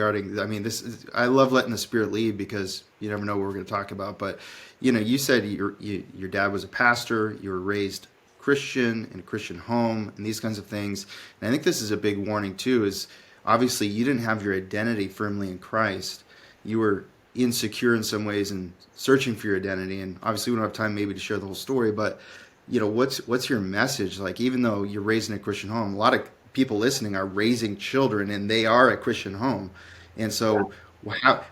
regarding, I mean, I love letting the spirit lead because you never know what we're going to talk about. But, you said your dad was a pastor, you were raised Christian in a Christian home and these kinds of things. And I think this is a big warning too, is obviously you didn't have your identity firmly in Christ. You were insecure in some ways and searching for your identity. And obviously we don't have time maybe to share the whole story, but what's your message? Like, even though you're raised in a Christian home, a lot of people listening are raising children and they are a Christian home. And Yeah. so how,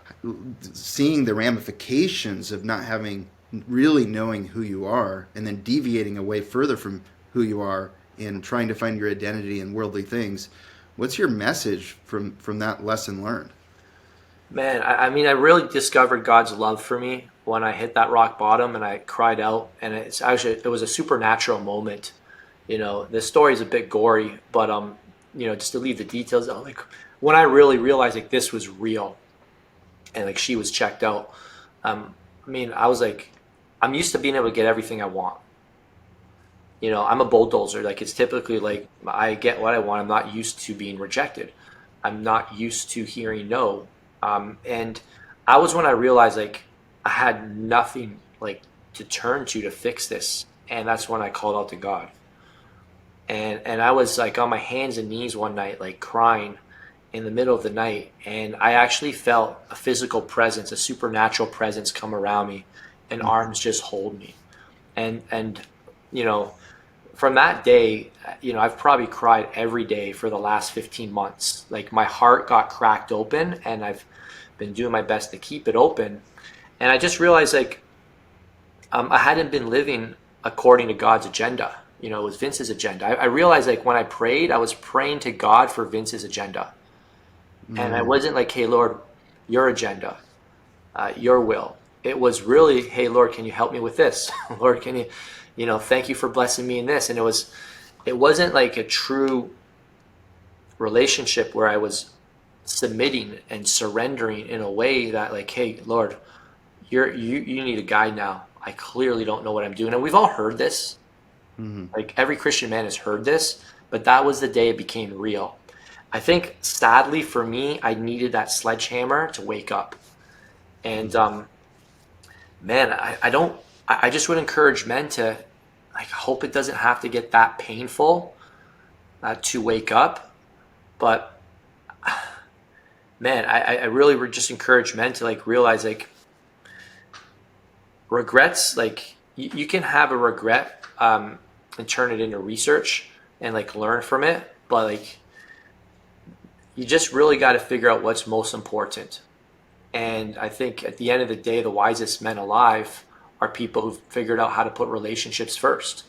seeing the ramifications of not having really knowing who you are and then deviating away further from who you are and trying to find your identity in worldly things, what's your message from that lesson learned? Man, I mean, I really discovered God's love for me when I hit that rock bottom and I cried out. And it was a supernatural moment. The story is a bit gory, but just to leave the details out, like when I really realized like this was real and like she was checked out. I mean, I was like, I'm used to being able to get everything I want. I'm a bulldozer. Like it's typically like I get what I want. I'm not used to being rejected. I'm not used to hearing no. And I was when I realized like I had nothing like to turn to fix this. And that's when I called out to God. And I was like on my hands and knees one night, like crying in the middle of the night. And I actually felt a physical presence, a supernatural presence come around me and arms just hold me. And you know, from that day, I've probably cried every day for the last 15 months. Like my heart got cracked open and I've been doing my best to keep it open. And I just realized like I hadn't been living according to God's agenda. It was Vince's agenda. I realized like when I prayed, I was praying to God for Vince's agenda. And I Mm, wasn't like, hey, Lord, your agenda, your will. It was really, hey, Lord, can you help me with this? Lord, can thank you for blessing me in this. And it wasn't like a true relationship where I was submitting and surrendering in a way that like, hey, Lord, you need a guide now. I clearly don't know what I'm doing. And we've all heard this. mm, Like every Christian man has heard this, but that was the day it became real. I think sadly for me, I needed that sledgehammer to wake up. And mm. man, I don't I just would encourage men to like hope it doesn't have to get that painful to wake up. But man, I really would just encourage men to like realize like regrets, like you can have a regret and turn it into research and like learn from it, but like you just really got to figure out what's most important. And I think at the end of the day, the wisest men alive are people who've figured out how to put relationships first.